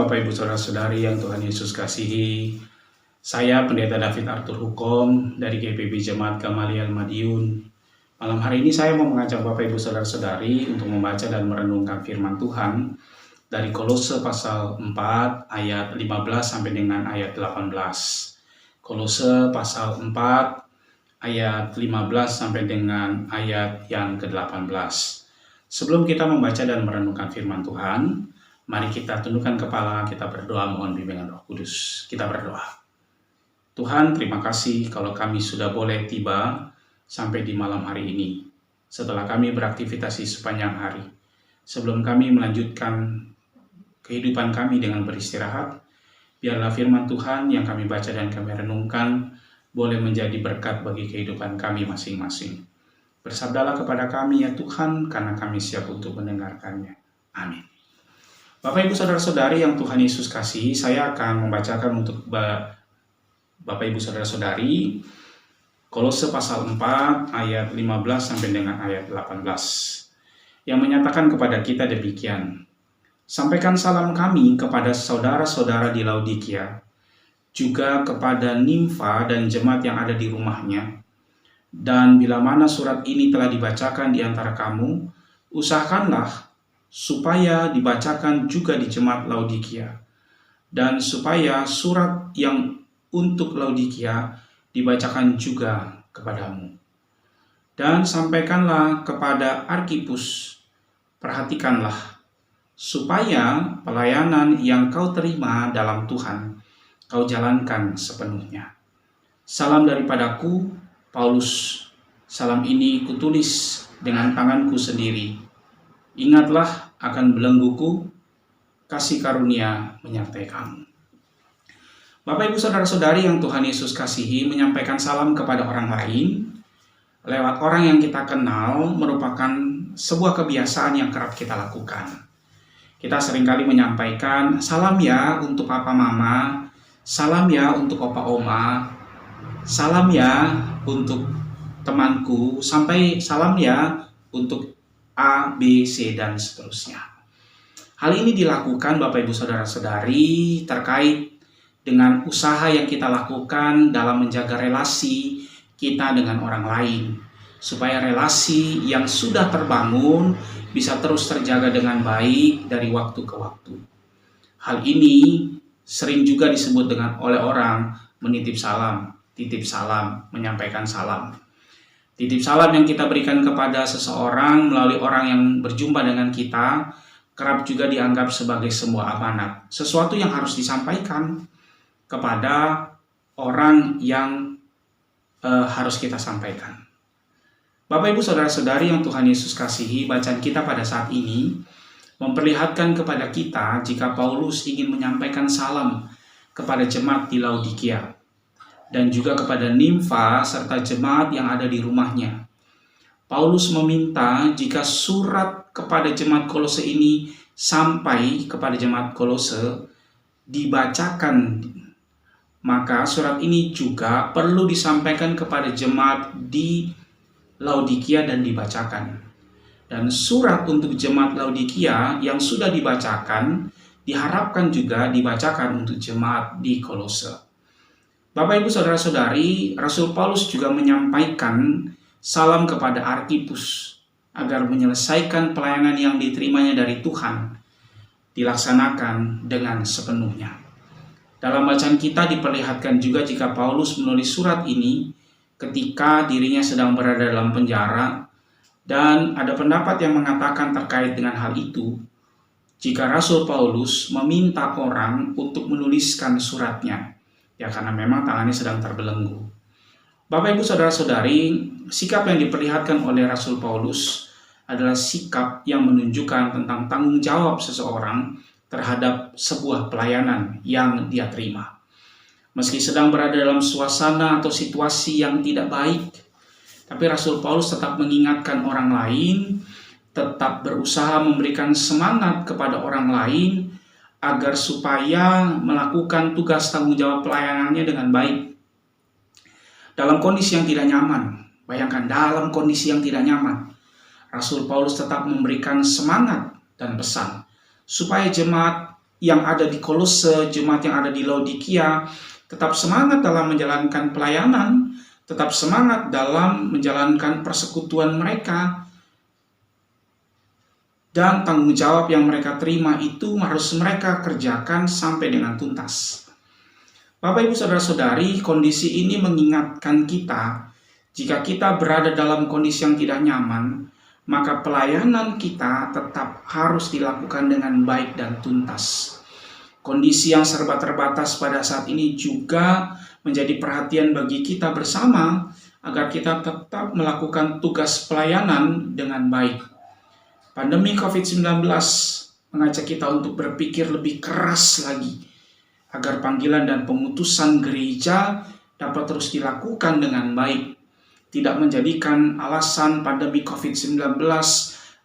Bapak Ibu Saudara-saudari yang Tuhan Yesus kasihi. Saya Pendeta David Arthur Hukom dari GPB Jemaat Gamaliel Madiun. Malam hari ini saya mau mengajak Bapak Ibu Saudara-saudari untuk membaca dan merenungkan firman Tuhan dari Kolose pasal 4 ayat 15 sampai dengan ayat 18. Kolose pasal 4 ayat 15 sampai dengan ayat yang ke-18. Sebelum kita membaca dan merenungkan firman Tuhan, mari kita tundukkan kepala, kita berdoa mohon bimbingan Roh Kudus. Kita berdoa. Tuhan, terima kasih kalau kami sudah boleh tiba sampai di malam hari ini. Setelah kami beraktivitas sepanjang hari. Sebelum kami melanjutkan kehidupan kami dengan beristirahat, biarlah firman Tuhan yang kami baca dan kami renungkan boleh menjadi berkat bagi kehidupan kami masing-masing. Bersabdalah kepada kami ya Tuhan, karena kami siap untuk mendengarkannya. Amin. Bapak Ibu Saudara-saudari yang Tuhan Yesus kasihi, saya akan membacakan untuk Bapak Ibu Saudara-saudari Kolose pasal 4 ayat 15 sampai dengan ayat 18 yang menyatakan kepada kita demikian. Sampaikan salam kami kepada saudara-saudara di Laodikia, juga kepada Nimfa dan jemaat yang ada di rumahnya. Dan bila mana surat ini telah dibacakan di antara kamu, usahakanlah supaya dibacakan juga di jemaat Laodikia, dan supaya surat yang untuk Laodikia dibacakan juga kepadamu. Dan sampaikanlah kepada Arkipus, perhatikanlah, supaya pelayanan yang kau terima dalam Tuhan, kau jalankan sepenuhnya. Salam daripadaku, Paulus. Salam ini kutulis dengan tanganku sendiri. Ingatlah akan belengguku, kasih karunia menyertai kamu. Bapak Ibu Saudara-saudari yang Tuhan Yesus kasihi, menyampaikan salam kepada orang lain lewat orang yang kita kenal merupakan sebuah kebiasaan yang kerap kita lakukan. Kita seringkali menyampaikan salam ya untuk papa mama, salam ya untuk opa oma, salam ya untuk temanku, sampai salam ya untuk A, B, C, dan seterusnya. Hal ini dilakukan Bapak Ibu Saudara-saudari terkait dengan usaha yang kita lakukan dalam menjaga relasi kita dengan orang lain, supaya relasi yang sudah terbangun bisa terus terjaga dengan baik dari waktu ke waktu. Hal ini sering juga disebut oleh orang menitip salam, titip salam, menyampaikan salam. Titip salam yang kita berikan kepada seseorang melalui orang yang berjumpa dengan kita kerap juga dianggap sebagai sebuah amanat, sesuatu yang harus disampaikan kepada orang yang harus kita sampaikan. Bapak Ibu Saudara-saudari yang Tuhan Yesus kasihi, bacaan kita pada saat ini memperlihatkan kepada kita jika Paulus ingin menyampaikan salam kepada jemaat di Laodikia dan juga kepada Nimfa serta jemaat yang ada di rumahnya. Paulus meminta jika surat kepada jemaat Kolose ini sampai kepada jemaat Kolose dibacakan, maka surat ini juga perlu disampaikan kepada jemaat di Laodikia dan dibacakan. Dan surat untuk jemaat Laodikia yang sudah dibacakan diharapkan juga dibacakan untuk jemaat di Kolose. Bapak Ibu Saudara-saudari, Rasul Paulus juga menyampaikan salam kepada Arkipus agar menyelesaikan pelayanan yang diterimanya dari Tuhan dilaksanakan dengan sepenuhnya. Dalam bacaan kita diperlihatkan juga jika Paulus menulis surat ini ketika dirinya sedang berada dalam penjara, dan ada pendapat yang mengatakan terkait dengan hal itu, jika Rasul Paulus meminta orang untuk menuliskan suratnya, ya karena memang tangannya sedang terbelenggu. Bapak Ibu Saudara-saudari, sikap yang diperlihatkan oleh Rasul Paulus adalah sikap yang menunjukkan tentang tanggung jawab seseorang terhadap sebuah pelayanan yang dia terima. Meski sedang berada dalam suasana atau situasi yang tidak baik, tapi Rasul Paulus tetap mengingatkan orang lain, tetap berusaha memberikan semangat kepada orang lain agar supaya melakukan tugas tanggung jawab pelayanannya dengan baik. Dalam kondisi yang tidak nyaman, bayangkan dalam kondisi yang tidak nyaman, Rasul Paulus tetap memberikan semangat dan pesan supaya jemaat yang ada di Kolose, jemaat yang ada di Laodikia, tetap semangat dalam menjalankan pelayanan, tetap semangat dalam menjalankan persekutuan mereka, dan tanggung jawab yang mereka terima itu harus mereka kerjakan sampai dengan tuntas. Bapak, Ibu, Saudara-saudari, kondisi ini mengingatkan kita, jika kita berada dalam kondisi yang tidak nyaman, maka pelayanan kita tetap harus dilakukan dengan baik dan tuntas. Kondisi yang serba terbatas pada saat ini juga menjadi perhatian bagi kita bersama agar kita tetap melakukan tugas pelayanan dengan baik. Pandemi COVID-19 mengajak kita untuk berpikir lebih keras lagi agar panggilan dan pemutusan gereja dapat terus dilakukan dengan baik. Tidak menjadikan alasan pandemi COVID-19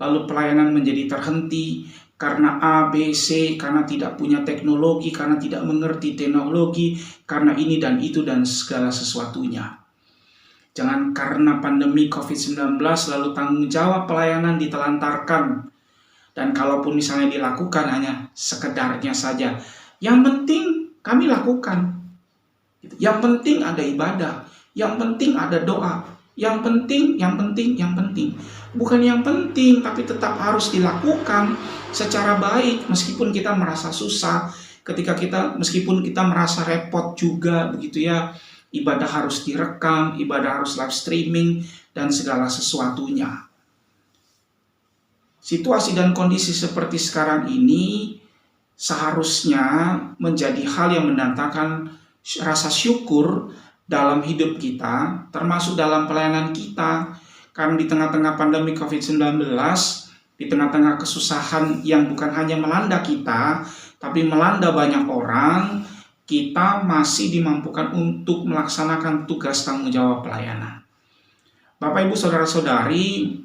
lalu pelayanan menjadi terhenti karena A, B, C, karena tidak punya teknologi, karena tidak mengerti teknologi, karena ini dan itu dan segala sesuatunya. Jangan karena pandemi COVID-19 lalu tanggung jawab pelayanan ditelantarkan. Dan kalaupun misalnya dilakukan hanya sekedarnya saja. Yang penting kami lakukan. Yang penting ada ibadah. Yang penting ada doa. Yang penting. Bukan yang penting, tapi tetap harus dilakukan secara baik. Meskipun kita merasa susah, meskipun kita merasa repot juga, begitu ya. Ibadah harus direkam, ibadah harus live streaming, dan segala sesuatunya. Situasi dan kondisi seperti sekarang ini seharusnya menjadi hal yang mendatangkan rasa syukur dalam hidup kita, termasuk dalam pelayanan kita, karena di tengah-tengah pandemi COVID-19, di tengah-tengah kesusahan yang bukan hanya melanda kita, tapi melanda banyak orang, kita masih dimampukan untuk melaksanakan tugas tanggung jawab pelayanan. Bapak, Ibu, Saudara-saudari,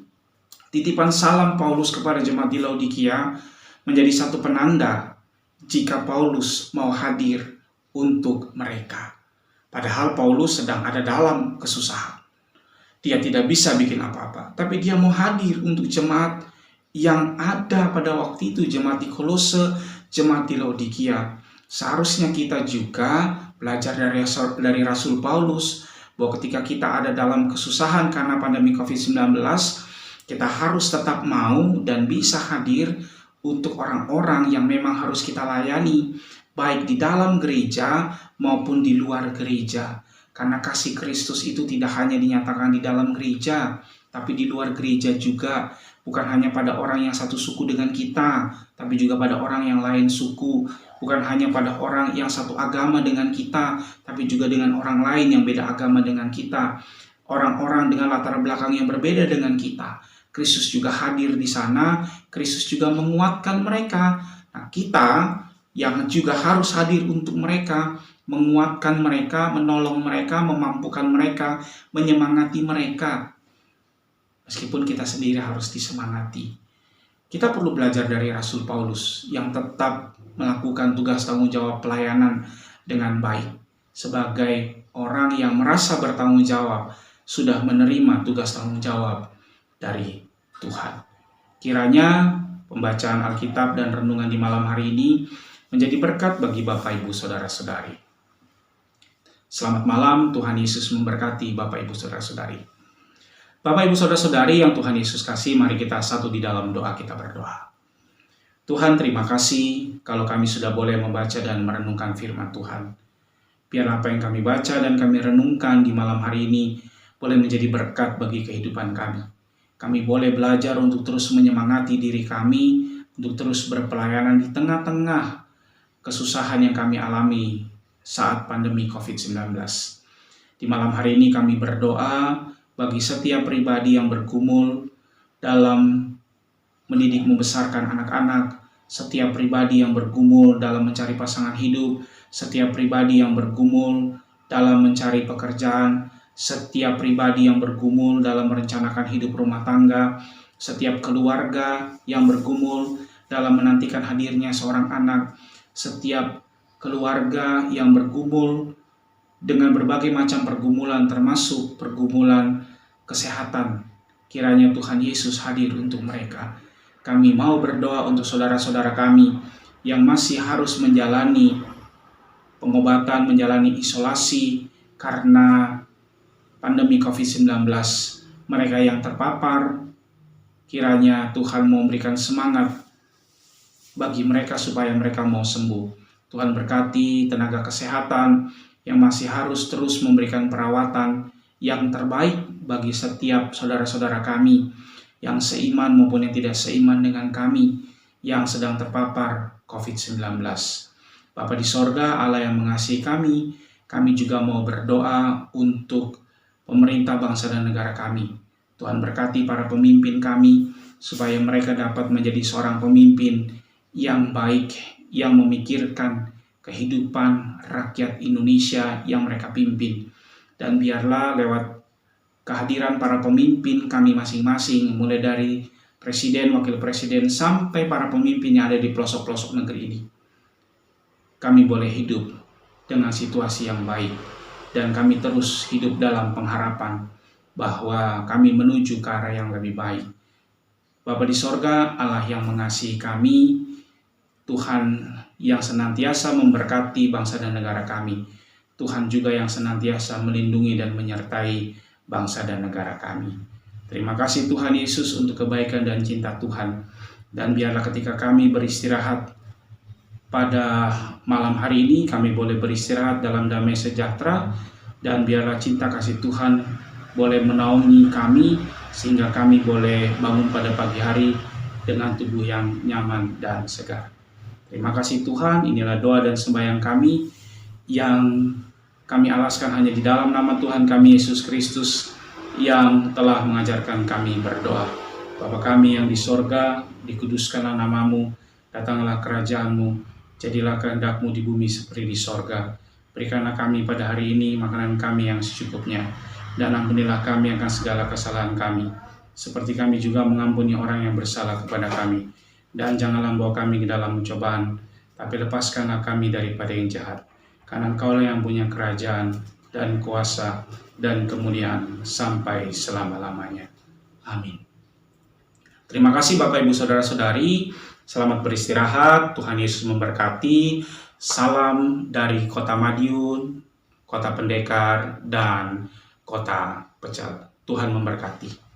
titipan salam Paulus kepada jemaat di Laodikia menjadi satu penanda jika Paulus mau hadir untuk mereka. Padahal Paulus sedang ada dalam kesusahan. Dia tidak bisa bikin apa-apa, tapi dia mau hadir untuk jemaat yang ada pada waktu itu, jemaat di Kolose, jemaat di Laodikia. Seharusnya kita juga belajar dari Rasul Paulus bahwa ketika kita ada dalam kesusahan karena pandemi COVID-19, kita harus tetap mau dan bisa hadir untuk orang-orang yang memang harus kita layani, baik di dalam gereja maupun di luar gereja. Karena kasih Kristus itu tidak hanya dinyatakan di dalam gereja, tapi di luar gereja juga. Bukan hanya pada orang yang satu suku dengan kita, tapi juga pada orang yang lain suku. Bukan hanya pada orang yang satu agama dengan kita, tapi juga dengan orang lain yang beda agama dengan kita. Orang-orang dengan latar belakang yang berbeda dengan kita. Kristus juga hadir di sana, Kristus juga menguatkan mereka. Nah, kita yang juga harus hadir untuk mereka, menguatkan mereka, menolong mereka, memampukan mereka, menyemangati mereka. Meskipun kita sendiri harus disemangati. Kita perlu belajar dari Rasul Paulus yang tetap melakukan tugas tanggung jawab pelayanan dengan baik. Sebagai orang yang merasa bertanggung jawab, sudah menerima tugas tanggung jawab dari Tuhan. Kiranya pembacaan Alkitab dan renungan di malam hari ini menjadi berkat bagi Bapak, Ibu, Saudara-saudari. Selamat malam, Tuhan Yesus memberkati Bapak, Ibu, Saudara-saudari. Bapak, Ibu, Saudara-saudari yang Tuhan Yesus kasih, mari kita satu di dalam doa, kita berdoa. Tuhan, terima kasih kalau kami sudah boleh membaca dan merenungkan firman Tuhan. Biar apa yang kami baca dan kami renungkan di malam hari ini boleh menjadi berkat bagi kehidupan kami. Kami boleh belajar untuk terus menyemangati diri kami, untuk terus berpelayanan di tengah-tengah kesusahan yang kami alami saat pandemi COVID-19. Di malam hari ini kami berdoa bagi setiap pribadi yang bergumul dalam mendidik membesarkan anak-anak, setiap pribadi yang bergumul dalam mencari pasangan hidup, setiap pribadi yang bergumul dalam mencari pekerjaan, setiap pribadi yang bergumul dalam merencanakan hidup rumah tangga, setiap keluarga yang bergumul dalam menantikan hadirnya seorang anak, setiap keluarga yang bergumul dengan berbagai macam pergumulan, termasuk pergumulan kesehatan. Kiranya Tuhan Yesus hadir untuk mereka. Kami mau berdoa untuk saudara-saudara kami yang masih harus menjalani pengobatan, menjalani isolasi karena pandemi COVID-19. Mereka yang terpapar, kiranya Tuhan memberikan semangat bagi mereka supaya mereka mau sembuh. Tuhan berkati tenaga kesehatan yang masih harus terus memberikan perawatan yang terbaik bagi setiap saudara-saudara kami yang seiman maupun yang tidak seiman dengan kami yang sedang terpapar COVID-19. Bapa di sorga, Allah yang mengasihi kami juga mau berdoa untuk pemerintah bangsa dan negara kami. Tuhan berkati para pemimpin kami supaya mereka dapat menjadi seorang pemimpin yang baik, yang memikirkan kehidupan rakyat Indonesia yang mereka pimpin. Dan biarlah lewat kehadiran para pemimpin kami masing-masing, mulai dari presiden, wakil presiden, sampai para pemimpin yang ada di pelosok-pelosok negeri ini, kami boleh hidup dengan situasi yang baik, dan kami terus hidup dalam pengharapan bahwa kami menuju ke arah yang lebih baik. Bapa di sorga, Allah yang mengasihi kami, Tuhan yang senantiasa memberkati bangsa dan negara kami, Tuhan juga yang senantiasa melindungi dan menyertai bangsa dan negara kami. Terima kasih Tuhan Yesus untuk kebaikan dan cinta Tuhan. Dan biarlah ketika kami beristirahat pada malam hari ini, kami boleh beristirahat dalam damai sejahtera, dan biarlah cinta kasih Tuhan boleh menaungi kami sehingga kami boleh bangun pada pagi hari dengan tubuh yang nyaman dan segar. Terima kasih Tuhan, inilah doa dan sembahyang kami yang kami alaskan hanya di dalam nama Tuhan kami Yesus Kristus yang telah mengajarkan kami berdoa. Bapa kami yang di sorga, dikuduskanlah namamu, datanglah kerajaanmu, jadilah kehendak-Mu di bumi seperti di sorga. Berikanlah kami pada hari ini makanan kami yang secukupnya, dan ampunilah kami akan segala kesalahan kami, seperti kami juga mengampuni orang yang bersalah kepada kami. Dan janganlah membawa kami ke dalam pencobaan, tapi lepaskanlah kami daripada yang jahat. Karena Engkaulah yang punya kerajaan dan kuasa dan kemuliaan sampai selama-lamanya. Amin. Terima kasih Bapak Ibu Saudara-saudari. Selamat beristirahat. Tuhan Yesus memberkati. Salam dari Kota Madiun, Kota Pendekar, dan Kota Pecel. Tuhan memberkati.